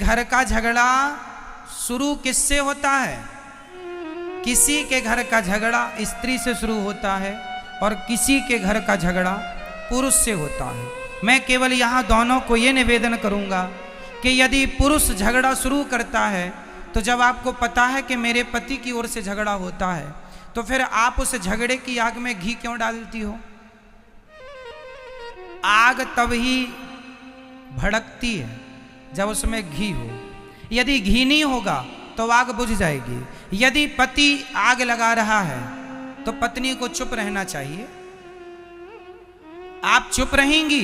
घर का झगड़ा शुरू किससे होता है? किसी के घर का झगड़ा स्त्री से शुरू होता है और किसी के घर का झगड़ा पुरुष से होता है। मैं केवल यहाँ दोनों को ये निवेदन करूँगा कि यदि पुरुष झगड़ा शुरू करता है तो जब आपको पता है कि मेरे पति की ओर से झगड़ा होता है तो फिर आप उस झगड़े की आग में घी क्यों डालती हो? आग तब ही भड़कती है जब उसमें घी हो। यदि घी नहीं होगा तो आग बुझ जाएगी। यदि पति आग लगा रहा है तो पत्नी को चुप रहना चाहिए। आप चुप रहेंगी,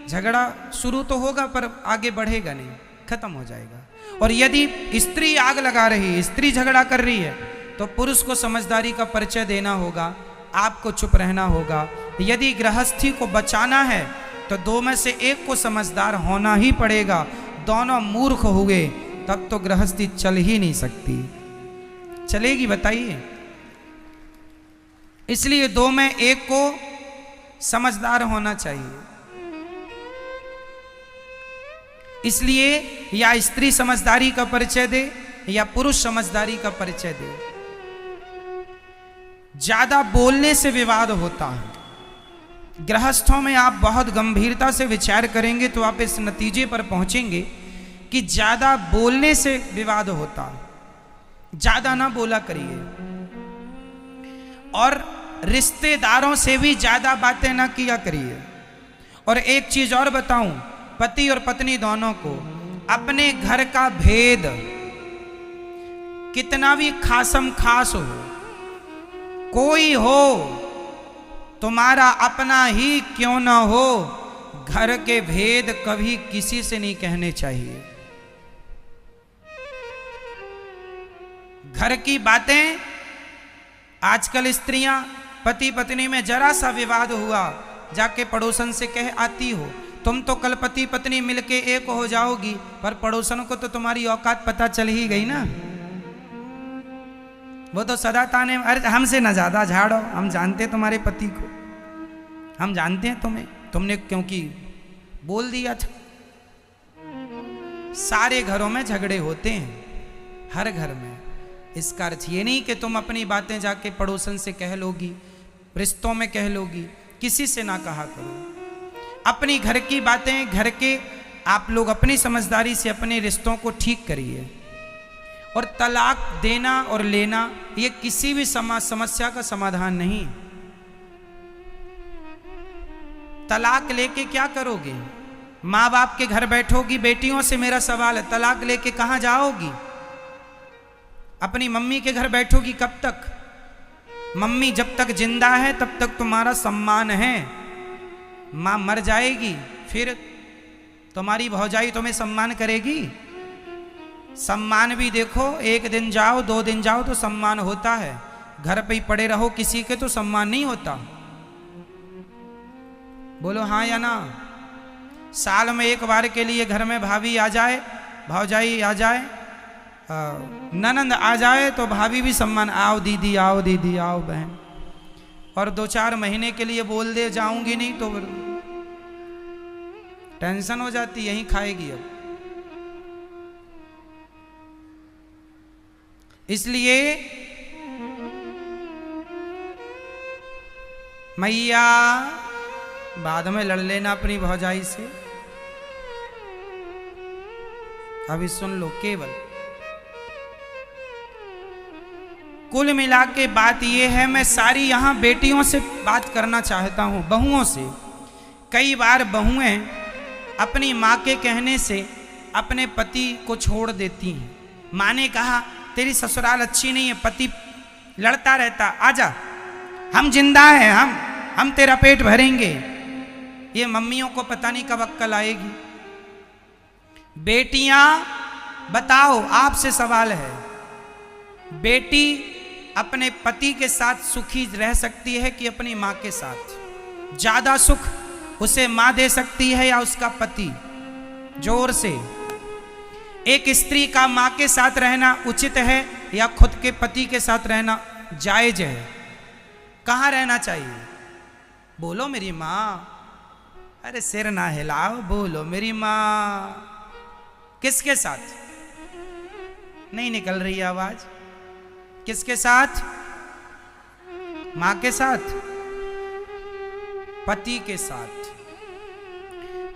झगड़ा शुरू तो होगा पर आगे बढ़ेगा नहीं, खत्म हो जाएगा। और यदि स्त्री आग लगा रही है, स्त्री झगड़ा कर रही है, तो पुरुष को समझदारी का परिचय देना होगा, आपको चुप रहना होगा। यदि गृहस्थी को बचाना है तो दो में से एक को समझदार होना ही पड़ेगा। दोनों मूर्ख हुए तब तो गृहस्थी चल ही नहीं सकती। चलेगी बताइए? इसलिए दो में एक को समझदार होना चाहिए। इसलिए या स्त्री समझदारी का परिचय दे या पुरुष समझदारी का परिचय दे। ज्यादा बोलने से विवाद होता है। गृहस्थों में आप बहुत गंभीरता से विचार करेंगे तो आप इस नतीजे पर पहुंचेंगे कि ज्यादा बोलने से विवाद होता है। ज्यादा ना बोला करिए और रिश्तेदारों से भी ज्यादा बातें ना किया करिए। और एक चीज और बताऊं, पति और पत्नी दोनों को अपने घर का भेद कितना भी खासम खास हो, कोई हो, तुम्हारा अपना ही क्यों ना हो, घर के भेद कभी किसी से नहीं कहने चाहिए। घर की बातें, आजकल स्त्रियां पति पत्नी में जरा सा विवाद हुआ जाके पड़ोसन से कह आती हो, तुम तो कल पति पत्नी मिलके एक हो जाओगी, पर पड़ोसन को तो तुम्हारी औकात पता चल ही गई ना। वो तो सदा ताने, अरे हमसे ना ज्यादा झाड़ो, हम जानते तुम्हारे पति को, हम जानते हैं तुम्हें, तुमने क्योंकि बोल दिया था। सारे घरों में झगड़े होते हैं, हर घर में। इसका अर्थ ये नहीं कि तुम अपनी बातें जाके पड़ोसन से कह लोगी, रिश्तों में कह लोगी, किसी से ना कहा करो। अपनी घर की बातें, घर के आप लोग अपनी समझदारी से अपने रिश्तों को ठीक करिए। और तलाक देना और लेना ये किसी भी समस्या का समाधान नहीं। तलाक लेके क्या करोगे? माँ बाप के घर बैठोगी? बेटियों से मेरा सवाल है, तलाक लेके कहाँ जाओगी? अपनी मम्मी के घर बैठोगी कब तक? मम्मी जब तक जिंदा है तब तक तुम्हारा सम्मान है। माँ मर जाएगी फिर तुम्हारी भौजाई तुम्हें सम्मान करेगी? सम्मान भी देखो, एक दिन जाओ, 2 दिन जाओ तो सम्मान होता है। घर पे ही पड़े रहो किसी के तो सम्मान नहीं होता। बोलो हाँ या ना? साल में एक बार के लिए घर में भाभी आ जाए, भौजाई आ जाए, ननंद आ जाए तो भाभी भी सम्मान, आओ दीदी, आओ दीदी, आओ बहन। और 2-4 महीने के लिए बोल दे जाऊंगी नहीं तो टेंशन हो जाती, यहीं खाएगी अब। इसलिए मैया बाद में लड़ लेना अपनी भौजाई से। अभी सुन लो, केवल कुल मिला के बात यह है, मैं सारी यहां बेटियों से बात करना चाहता हूं, बहुओं से। कई बार बहुएं अपनी माँ के कहने से अपने पति को छोड़ देती हैं। माँ ने कहा तेरी ससुराल अच्छी नहीं है, पति लड़ता रहता, आजा, हम जिंदा हैं, हम तेरा पेट भरेंगे। ये मम्मियों को पता नहीं कब अक्ल आएगी। बेटियां बताओ, आपसे सवाल है, बेटी अपने पति के साथ सुखी रह सकती है कि अपनी माँ के साथ? ज्यादा सुख उसे माँ दे सकती है या उसका पति? जोर से। एक स्त्री का माँ के साथ रहना उचित है या खुद के पति के साथ रहना जायज है? कहाँ रहना चाहिए? बोलो मेरी माँ। अरे सिर ना हिलाओ, बोलो मेरी माँ। किसके साथ? नहीं निकल रही है आवाज। किसके साथ? मां के साथ, पति के साथ।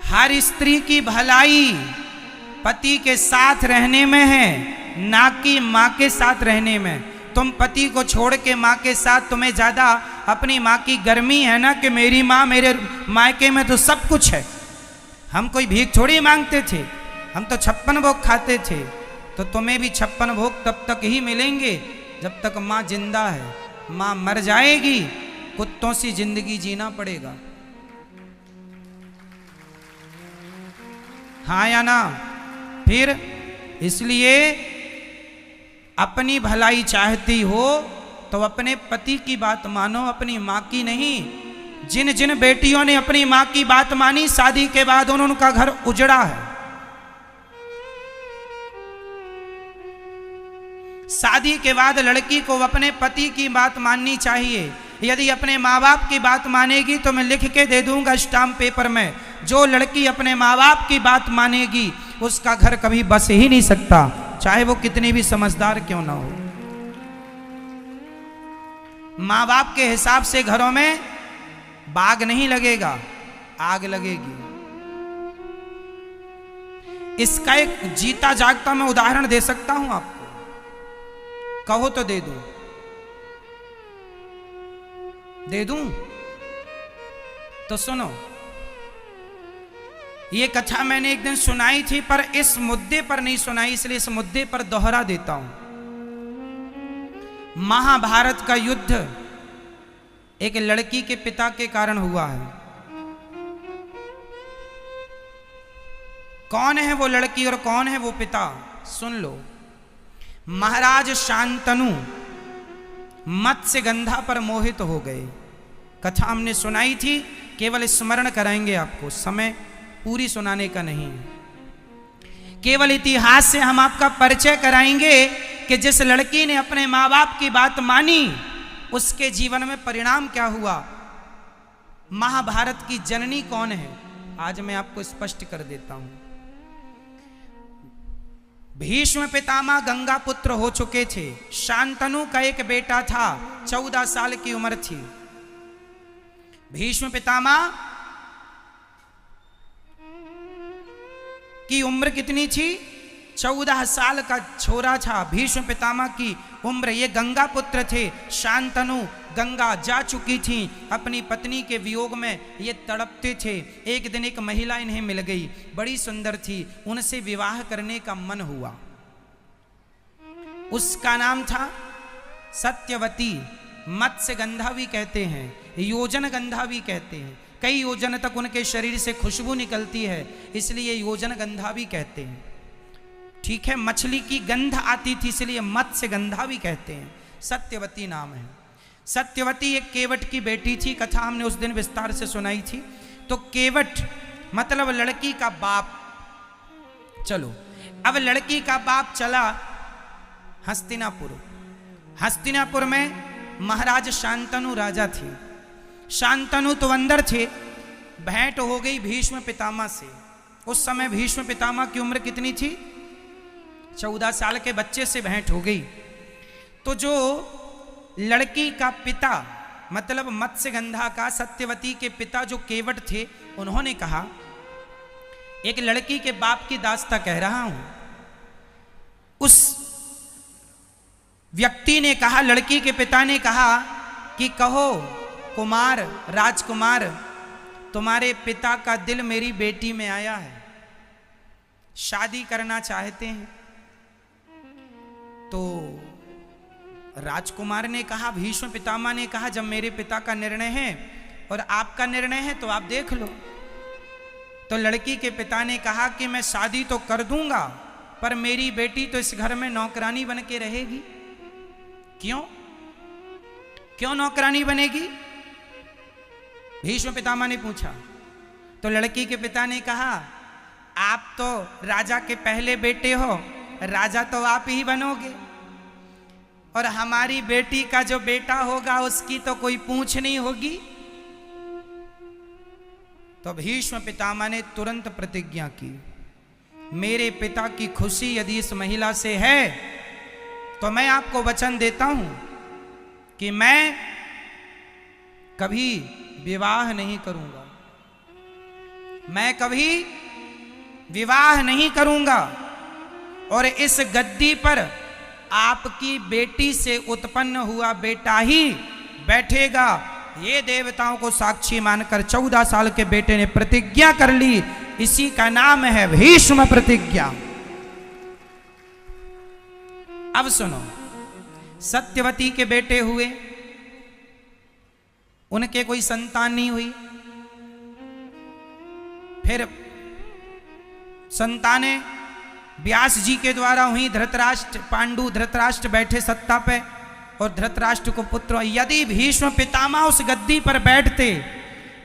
हर स्त्री की भलाई पति के साथ रहने में है, ना कि मां के साथ रहने में। तुम पति को छोड़ के मां के साथ, तुम्हें ज्यादा अपनी मां की गर्मी है ना कि मेरी मां, मेरे मायके में तो सब कुछ है। हम कोई भीख थोड़ी मांगते थे, हम तो 56 भोग खाते थे। तो तुम्हें भी 56 भोग तब तक ही मिलेंगे जब तक मां जिंदा है। मां मर जाएगी, कुत्तों सी जिंदगी जीना पड़ेगा। हाँ या ना? फिर इसलिए अपनी भलाई चाहती हो तो अपने पति की बात मानो, अपनी मां की नहीं। जिन जिन बेटियों ने अपनी मां की बात मानी, शादी के बाद उनका घर उजड़ा है। शादी के बाद लड़की को अपने पति की बात माननी चाहिए। यदि अपने माँ बाप की बात मानेगी तो मैं लिख के दे दूंगा स्टाम्प पेपर में, जो लड़की अपने माँ बाप की बात मानेगी उसका घर कभी बस ही नहीं सकता, चाहे वो कितनी भी समझदार क्यों ना हो। माँ बाप के हिसाब से घरों में बाग नहीं लगेगा, आग लगेगी। इसका एक जीता जागता मैं उदाहरण दे सकता हूं आपको, कहो तो दे दूं? दे दूं? तो सुनो, ये कथा मैंने एक दिन सुनाई थी, पर इस मुद्दे पर नहीं सुनाई, इसलिए इस मुद्दे पर दोहरा देता हूं। महाभारत का युद्ध एक लड़की के पिता के कारण हुआ है। कौन है वो लड़की और कौन है वो पिता? सुन लो। महाराज शांतनु मत्स्यगंधा पर मोहित हो गए। कथा हमने सुनाई थी, केवल स्मरण कराएंगे आपको, समय पूरी सुनाने का नहीं है। केवल इतिहास से हम आपका परिचय कराएंगे कि जिस लड़की ने अपने माँ बाप की बात मानी उसके जीवन में परिणाम क्या हुआ। महाभारत की जननी कौन है आज मैं आपको स्पष्ट कर देता हूं। भीष्म पितामह गंगा पुत्र हो चुके थे। शांतनु का एक बेटा था, 14 साल की उम्र थी। भीष्म पितामह की उम्र कितनी थी? 14 साल का छोरा था भीष्म पितामह की उम्र। ये गंगा पुत्र थे। शांतनु गंगा जा चुकी थी, अपनी पत्नी के वियोग में ये तड़पते थे। एक दिन एक महिला इन्हें मिल गई, बड़ी सुंदर थी, उनसे विवाह करने का मन हुआ। उसका नाम था सत्यवती। मत्स्यगंधा भी कहते हैं, योजन गंधा भी कहते हैं। कई योजन तक उनके शरीर से खुशबू निकलती है, इसलिए योजन गंधा भी कहते हैं। ठीक है, मछली की गंध आती थी इसलिए मत्स्यगंधा भी कहते हैं। सत्यवती नाम है। सत्यवती एक केवट की बेटी थी, कथा हमने उस दिन विस्तार से सुनाई थी। तो केवट मतलब लड़की का बाप। चलो, अब लड़की का बाप चला हस्तिनापुर। हस्तिनापुर में महाराज शांतनु राजा थे। शांतनु तो अंदर थे। भेंट हो गई भीष्म पितामह से। उस समय भीष्म पितामह की उम्र कितनी थी? 14 साल के बच्चे से भेंट हो गई। तो जो लड़की का पिता मतलब मत्स्यगंधा का, सत्यवती के पिता जो केवट थे, उन्होंने कहा, एक लड़की के बाप की दास्ता कह रहा हूं। उस व्यक्ति ने कहा, लड़की के पिता ने कहा कि कहो कुमार, राजकुमार, तुम्हारे पिता का दिल मेरी बेटी में आया है, शादी करना चाहते हैं। तो राजकुमार ने कहा, भीष्म पितामह ने कहा, जब मेरे पिता का निर्णय है और आपका निर्णय है तो आप देख लो। तो लड़की के पिता ने कहा कि मैं शादी तो कर दूंगा, पर मेरी बेटी तो इस घर में नौकरानी बन के रहेगी। क्यों? क्यों नौकरानी बनेगी? भीष्म पितामह ने पूछा। तो लड़की के पिता ने कहा, आप तो राजा के पहले बेटे हो, राजा तो आप ही बनोगे, और हमारी बेटी का जो बेटा होगा उसकी तो कोई पूछ नहीं होगी। तो भीष्म पितामह ने तुरंत प्रतिज्ञा की, मेरे पिता की खुशी यदि इस महिला से है तो मैं आपको वचन देता हूं कि मैं कभी विवाह नहीं करूंगा, मैं कभी विवाह नहीं करूंगा और इस गद्दी पर आपकी बेटी से उत्पन्न हुआ बेटा ही बैठेगा। ये देवताओं को साक्षी मानकर 14 साल के बेटे ने प्रतिज्ञा कर ली। इसी का नाम है भीष्म प्रतिज्ञा। अब सुनो, सत्यवती के बेटे हुए, उनके कोई संतान नहीं हुई। फिर संतानें व्यास जी के द्वारा हुई। धृतराष्ट्र, पांडु धृतराष्ट्र बैठे सत्ता पे और धृतराष्ट्र को पुत्र। यदि भीष्म पितामह उस गद्दी पर बैठते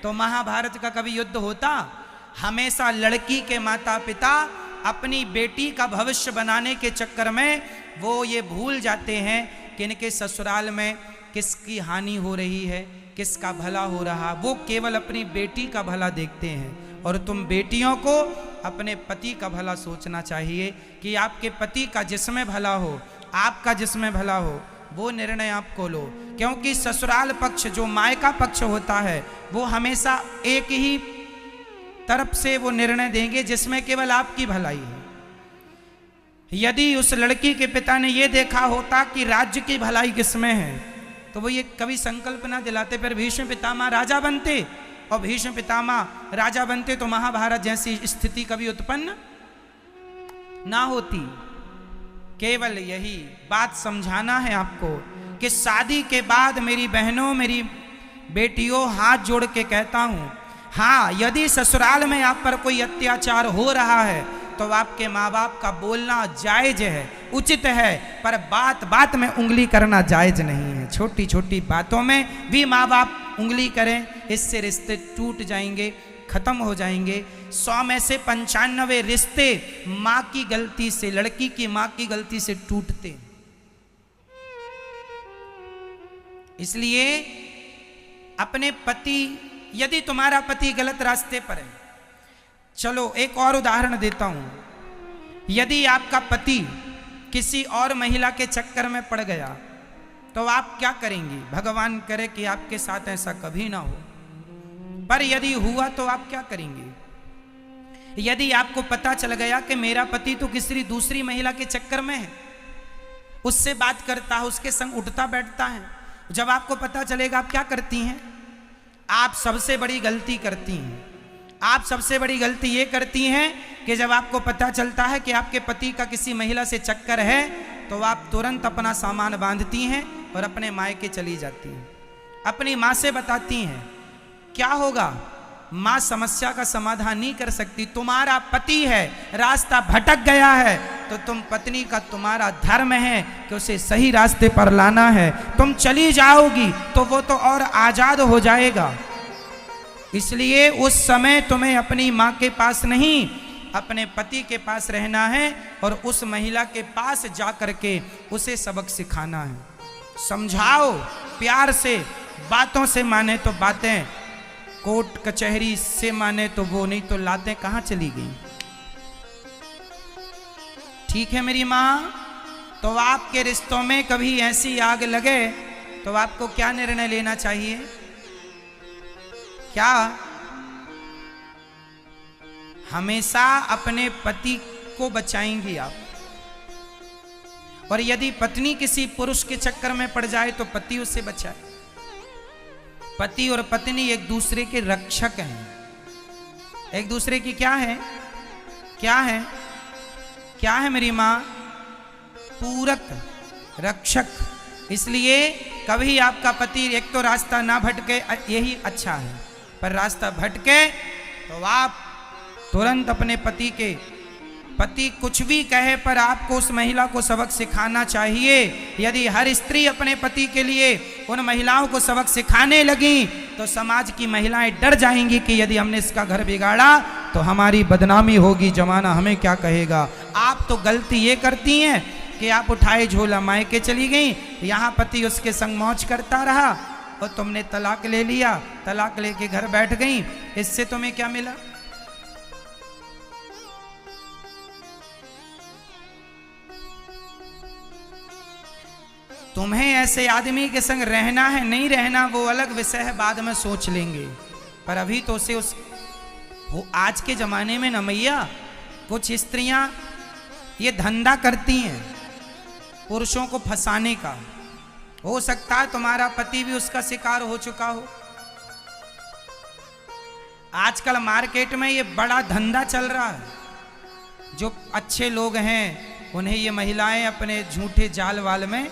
तो महाभारत का कभी युद्ध होता? हमेशा लड़की के माता पिता अपनी बेटी का भविष्य बनाने के चक्कर में वो ये भूल जाते हैं कि इनके ससुराल में किसकी हानि हो रही है, किसका भला हो रहा। वो केवल अपनी बेटी का भला देखते हैं। और तुम बेटियों को अपने पति का भला सोचना चाहिए कि आपके पति का जिसमें भला हो, आपका जिसमें भला हो, वो निर्णय आपको लो। क्योंकि ससुराल पक्ष जो मायका पक्ष होता है वो हमेशा एक ही तरफ से वो निर्णय देंगे जिसमें केवल आपकी भलाई है। यदि उस लड़की के पिता ने ये देखा होता कि राज्य की भलाई किसमें है तो वो ये कभी संकल्प ना दिलाते, फिर भीष्म पितामह राजा बनते। और भीष्म पितामह राजा बनते तो महाभारत जैसी स्थिति कभी उत्पन्न ना होती। केवल यही बात समझाना है आपको कि शादी के बाद मेरी बहनों, मेरी बेटियों, हाथ जोड़ के कहता हूं, हाँ, यदि ससुराल में आप पर कोई अत्याचार हो रहा है तो आपके माँ बाप का बोलना जायज है, उचित है, पर बात बात में उंगली करना जायज नहीं है। छोटी छोटी बातों में भी माँ बाप उंगली करें, इससे रिश्ते टूट जाएंगे, खत्म हो जाएंगे। 100 में से 95 रिश्ते माँ की गलती से, लड़की की माँ की गलती से टूटते। इसलिए अपने पति, यदि तुम्हारा पति गलत रास्ते पर है, चलो एक और उदाहरण देता हूं। यदि आपका पति किसी और महिला के चक्कर में पड़ गया तो आप क्या करेंगी? भगवान करे कि आपके साथ ऐसा कभी ना हो, पर यदि हुआ तो आप क्या करेंगे? यदि आपको पता चल गया कि मेरा पति तो किसी दूसरी महिला के चक्कर में है, उससे बात करता है, उसके संग उठता बैठता है, जब आपको पता चलेगा आप क्या करती हैं? आप सबसे बड़ी गलती करती हैं। आप सबसे बड़ी गलती ये करती हैं कि जब आपको पता चलता है कि आपके पति का किसी महिला से चक्कर है तो आप तुरंत अपना सामान बांधती हैं और अपने मायके चली जाती हैं। अपनी माँ से बताती हैं। क्या होगा? माँ समस्या का समाधान नहीं कर सकती। तुम्हारा पति है, रास्ता भटक गया है तो तुम पत्नी का, तुम्हारा धर्म है कि उसे सही रास्ते पर लाना है। तुम चली जाओगी तो वो तो और आजाद हो जाएगा। इसलिए उस समय तुम्हें अपनी माँ के पास नहीं, अपने पति के पास रहना है और उस महिला के पास जा करके उसे सबक सिखाना है। समझाओ प्यार से, बातों से माने तो बातें, कोर्ट कचहरी से माने तो वो, नहीं तो लातें कहाँ चली गई। ठीक है मेरी माँ? तो आपके रिश्तों में कभी ऐसी आग लगे तो आपको क्या निर्णय लेना चाहिए? क्या हमेशा अपने पति को बचाएंगी आप? और यदि पत्नी किसी पुरुष के चक्कर में पड़ जाए तो पति उससे बचाए। पति और पत्नी एक दूसरे के रक्षक हैं। एक दूसरे की क्या है? क्या है? क्या है मेरी माँ? पूरक, रक्षक। इसलिए कभी आपका पति एक तो रास्ता ना भटके, यही अच्छा है, पर रास्ता भटके तो आप तुरंत अपने पति कुछ भी कहे पर आपको उस महिला को सबक सिखाना चाहिए। यदि हर स्त्री अपने पति के लिए उन महिलाओं को सबक सिखाने लगी तो समाज की महिलाएं डर जाएंगी कि यदि हमने इसका घर बिगाड़ा तो हमारी बदनामी होगी, जमाना हमें क्या कहेगा। आप तो गलती ये करती हैं कि आप उठाए झोला मायके चली गई, यहाँ पति उसके संग मौज करता रहा और तुमने तलाक ले लिया, तलाक लेके घर बैठ गई। इससे तुम्हें क्या मिला? तुम्हें ऐसे आदमी के संग रहना है नहीं रहना वो अलग विषय है, बाद में सोच लेंगे। पर अभी तो उसे वो आज के जमाने में न मैया कुछ स्त्रियां ये धंधा करती हैं पुरुषों को फंसाने का। हो सकता है तुम्हारा पति भी उसका शिकार हो चुका हो। आजकल मार्केट में ये बड़ा धंधा चल रहा है। जो अच्छे लोग हैं उन्हें ये महिलाएं अपने झूठे जाल वाल में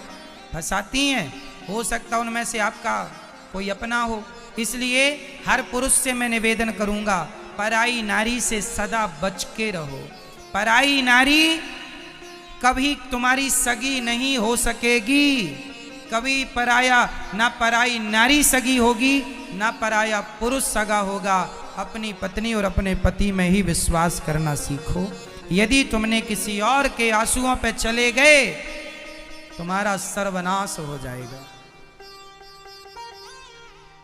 फंसाती हैं। हो सकता है उनमें से आपका कोई अपना हो। इसलिए हर पुरुष से मैं निवेदन करूंगा, पराई नारी से सदा बच के रहो। पराई नारी कभी तुम्हारी सगी नहीं हो सकेगी। कभी पराया ना पराई नारी सगी होगी ना पराया पुरुष सगा होगा। अपनी पत्नी और अपने पति में ही विश्वास करना सीखो। यदि तुमने किसी और के आंसुओं पे चले गए तुम्हारा सर्वनाश हो जाएगा।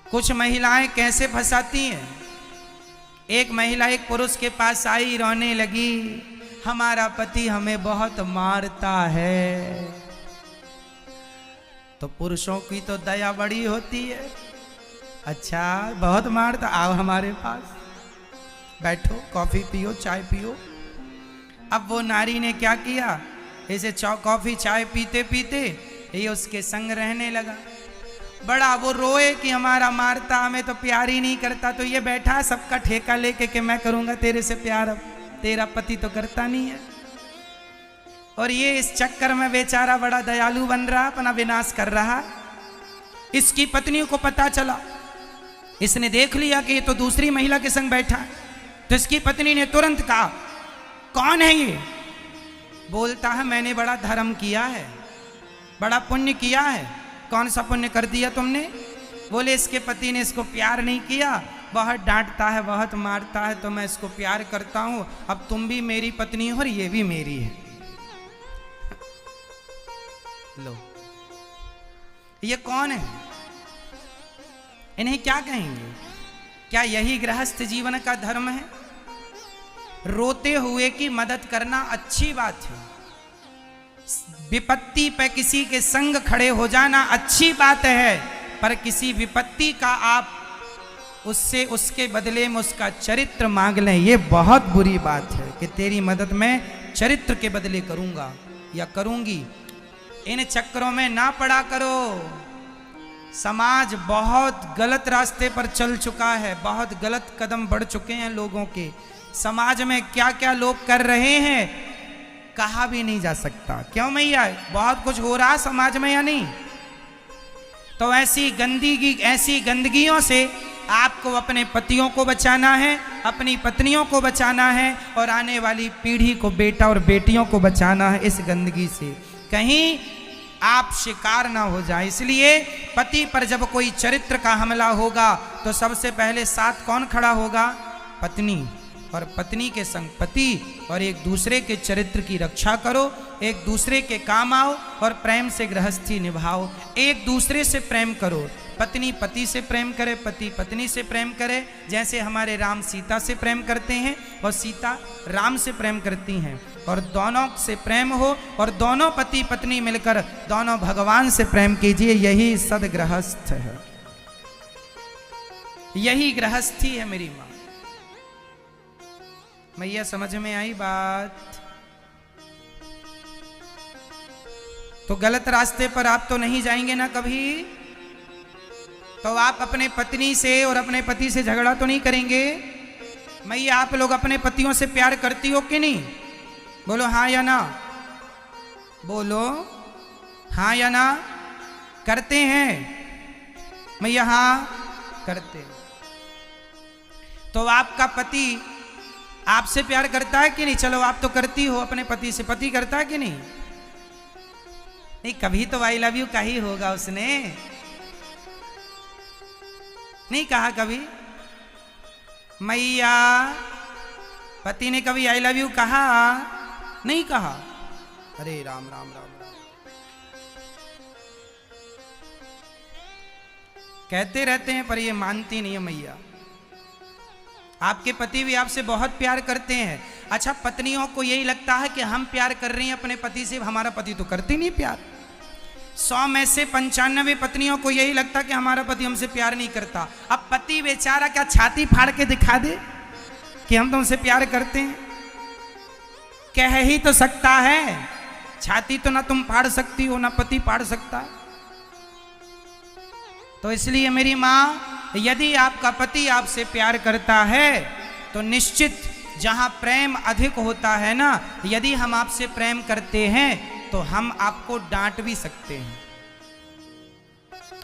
कुछ महिलाएं कैसे फंसाती हैं। एक महिला एक पुरुष के पास आई, रोने लगी, हमारा पति हमें बहुत मारता है। तो पुरुषों की तो दया बड़ी होती है। अच्छा बहुत मारता, आओ हमारे पास बैठो, कॉफी पियो, चाय पियो। अब वो नारी ने क्या किया, इसे कॉफी चाय पीते पीते ये उसके संग रहने लगा। बड़ा वो रोए कि हमारा मारता, हमें तो प्यार ही नहीं करता। तो ये बैठा सबका ठेका लेके कि मैं करूंगा तेरे से प्यार, अब तेरा पति तो करता नहीं है। और ये इस चक्कर में बेचारा बड़ा दयालु बन रहा, अपना विनाश कर रहा। इसकी पत्नी को पता चला, इसने देख लिया कि ये तो दूसरी महिला के संग बैठा है। तो इसकी पत्नी ने तुरंत कहा, कौन है ये? बोलता है मैंने बड़ा धर्म किया है, बड़ा पुण्य किया है। कौन सा पुण्य कर दिया तुमने? बोले इसके पति ने इसको प्यार नहीं किया, बहुत डांटता है, बहुत मारता है, तो मैं इसको प्यार करता हूं। अब तुम भी मेरी पत्नी हो और ये भी मेरी है। लो ये कौन है? इन्हें क्या कहेंगे? क्या यही गृहस्थ जीवन का धर्म है? रोते हुए की मदद करना अच्छी बात है। विपत्ति पे किसी के संग खड़े हो जाना अच्छी बात है, पर किसी विपत्ति का आप उससे उसके बदले में उसका चरित्र मांग लें, ये बहुत बुरी बात है कि तेरी मदद मैं चरित्र के बदले करूंगा या करूंगी। इन चक्करों में ना पड़ा करो। समाज बहुत गलत रास्ते पर चल चुका है, बहुत गलत कदम बढ़ चुके हैं लोगों के। समाज में क्या क्या लोग कर रहे हैं कहा भी नहीं जा सकता। क्यों मैया, बहुत कुछ हो रहा समाज में या नहीं? तो ऐसी गंदगियों से आपको अपने पतियों को बचाना है, अपनी पत्नियों को बचाना है और आने वाली पीढ़ी को, बेटा और बेटियों को बचाना है इस गंदगी से। कहीं आप शिकार ना हो जाए। इसलिए पति पर जब कोई चरित्र का हमला होगा तो सबसे पहले साथ कौन खड़ा होगा? पत्नी। और पत्नी के संग पति, और एक दूसरे के चरित्र की रक्षा करो, एक दूसरे के काम आओ और प्रेम से गृहस्थी निभाओ। एक दूसरे से प्रेम करो। पत्नी पति से प्रेम करे, पति पत्नी से प्रेम करे। जैसे हमारे राम सीता से प्रेम करते हैं और सीता राम से प्रेम करती हैं, और दोनों से प्रेम हो और दोनों पति पत्नी मिलकर दोनों भगवान से प्रेम कीजिए। यही सदगृहस्थ है, यही गृहस्थी है मेरी मां। मैया समझ में आई बात? तो गलत रास्ते पर आप तो नहीं जाएंगे ना कभी। तो आप अपने पत्नी से और अपने पति से झगड़ा तो नहीं करेंगे। मैया आप लोग अपने पतियों से प्यार करती हो कि नहीं? बोलो हाँ या ना, बोलो हाँ या ना। करते हैं मैया? हाँ करते। तो आपका पति आपसे प्यार करता है कि नहीं? चलो आप तो करती हो अपने पति से, पति करता है कि नहीं? नहीं, कभी तो आई लव यू का ही होगा उसने, नहीं कहा कभी? मैया पति ने कभी आई लव यू कहा? नहीं कहा। अरे राम राम राम राम। कहते रहते हैं पर ये मानती नहीं है मैया। आपके पति भी आपसे बहुत प्यार करते हैं। अच्छा, पत्नियों को यही लगता है कि हम प्यार कर रही हैं अपने पति से, हमारा पति तो करती नहीं प्यार। 100 में से 95 पत्नियों को यही लगता कि हमारा पति हमसे प्यार नहीं करता। अब पति बेचारा क्या छाती फाड़ के दिखा दे कि हम तुमसे प्यार करते हैं? कह ही तो सकता है, छाती तो ना तुम फाड़ सकती हो ना पति फाड़ सकता है। तो इसलिए मेरी माँ, यदि आपका पति आपसे प्यार करता है तो निश्चित जहां प्रेम अधिक होता है ना, यदि हम आपसे प्रेम करते हैं तो हम आपको डांट भी सकते हैं।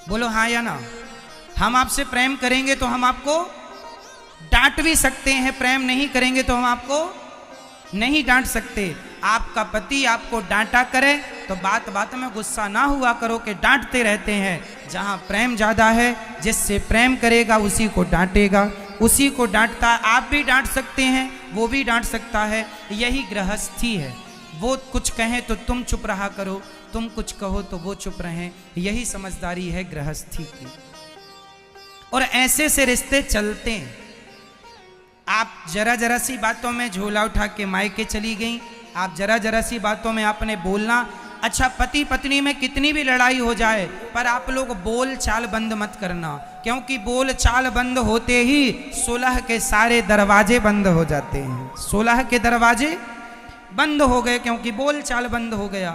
बोलो हाँ या ना? हम आपसे प्रेम करेंगे तो हम आपको डांट भी सकते हैं, प्रेम नहीं करेंगे तो हम आपको नहीं डांट सकते। आपका पति आपको डांटा करे तो बात बात में गुस्सा ना हुआ करो कि डांटते रहते हैं। जहां प्रेम ज्यादा है, जिससे प्रेम करेगा उसी को डांटेगा, उसी को डांटता। आप भी डांट सकते हैं, वो भी डांट सकता है। यही गृहस्थी है। वो कुछ कहें तो तुम चुप रहा करो, तुम कुछ कहो तो वो चुप रहें। यही समझदारी है गृहस्थी की। और ऐसे से रिश्ते चलते हैं। आप जरा जरा सी बातों में झोला उठा के मायके चली गई, आप जरा जरा सी बातों में आपने बोलना। अच्छा, पति पत्नी में कितनी भी लड़ाई हो जाए, पर आप लोग बोल चाल बंद मत करना, क्योंकि बोल चाल बंद होते ही सुलह के सारे दरवाजे बंद हो जाते हैं। सुलह के दरवाजे बंद हो गए क्योंकि बोल चाल बंद हो गया।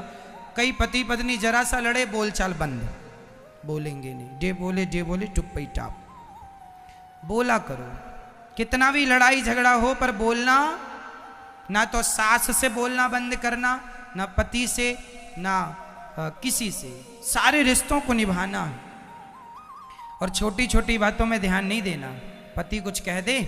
कई पति पत्नी जरा सा लड़े, बोल चाल बंद, बोलेंगे नहीं, डे बोले टुप्पी टाप। बोला करो, कितना भी लड़ाई झगड़ा हो पर बोलना। ना तो सास से बोलना बंद करना, ना पति से, ना किसी से। सारे रिश्तों को निभाना है और छोटी छोटी बातों में ध्यान नहीं देना। पति कुछ कह दे,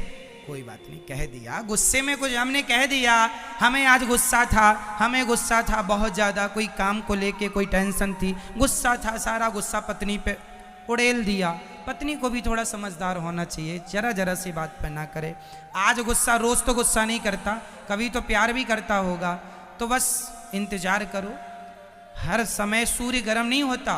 कोई बात नहीं, कह दिया, गुस्से में कुछ हमने कह दिया, हमें आज गुस्सा था, हमें गुस्सा था बहुत ज़्यादा, कोई काम को लेके कोई टेंशन थी, गुस्सा था, सारा गुस्सा पत्नी पे उड़ेल दिया। पत्नी को भी थोड़ा समझदार होना चाहिए, जरा जरा सी बात पे ना करे। आज गुस्सा, रोज तो गुस्सा नहीं करता, कभी तो प्यार भी करता होगा। तो बस इंतजार करो। हर समय सूर्य गर्म नहीं होता,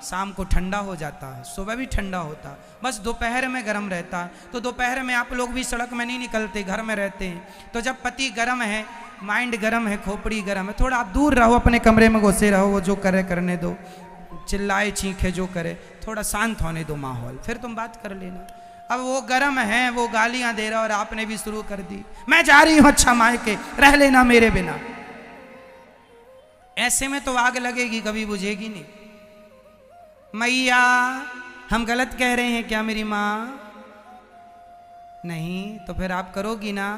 शाम को ठंडा हो जाता है, सुबह भी ठंडा होता है, बस दोपहर में गर्म रहता है। तो दोपहर में आप लोग भी सड़क में नहीं निकलते, घर में रहते हैं। तो जब पति गर्म है, माइंड गर्म है, खोपड़ी गर्म है, थोड़ा आप दूर रहो, अपने कमरे में घुसे रहो, वो जो करे करने दो, चिल्लाए चीखे जो करे, थोड़ा शांत होने दो माहौल, फिर तुम बात कर लेना। अब वो गर्म है, वो गालियां दे रहा और आपने भी शुरू कर दी, मैं जा रही हूं अच्छा मायके, रह लेना मेरे बिना। ऐसे में तो आग लगेगी, कभी बुझेगी नहीं। मैया, हम गलत कह रहे हैं क्या मेरी माँ? नहीं, तो फिर आप करोगी ना,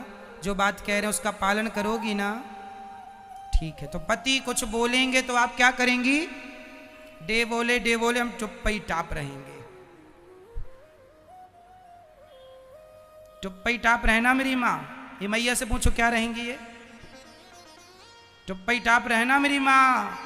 जो बात कह रहे हैं उसका पालन करोगी ना? ठीक है। तो पति कुछ बोलेंगे तो आप क्या करेंगी? डे बोले हम चुप्पी टाप रहेंगे। चुप्पी टाप रहना मेरी माँ। ये मैया से पूछो क्या रहेंगी ये? चुप्पी टाप रहना मेरी माँ।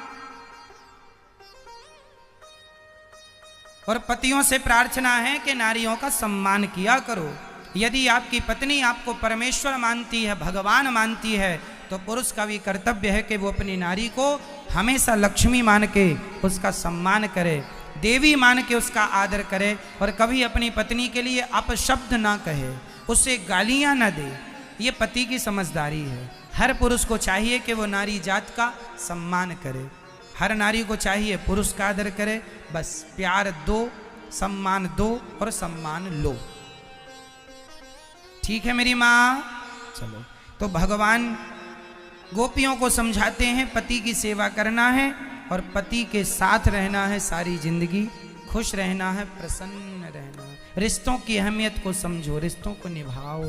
और पतियों से प्रार्थना है कि नारियों का सम्मान किया करो। यदि आपकी पत्नी आपको परमेश्वर मानती है, भगवान मानती है, तो पुरुष का भी कर्तव्य है कि वो अपनी नारी को हमेशा लक्ष्मी मान के उसका सम्मान करे, देवी मान के उसका आदर करे, और कभी अपनी पत्नी के लिए अपशब्द ना कहे, उसे गालियां ना दे। ये पति की समझदारी है। हर पुरुष को चाहिए कि वो नारी जात का सम्मान करे। हर नारी को चाहिए पुरुष का आदर करे। बस प्यार दो, सम्मान दो और सम्मान लो। ठीक है मेरी माँ? चलो, तो भगवान गोपियों को समझाते हैं पति की सेवा करना है और पति के साथ रहना है सारी जिंदगी, खुश रहना है, प्रसन्न रहना है। रिश्तों की अहमियत को समझो, रिश्तों को निभाओ।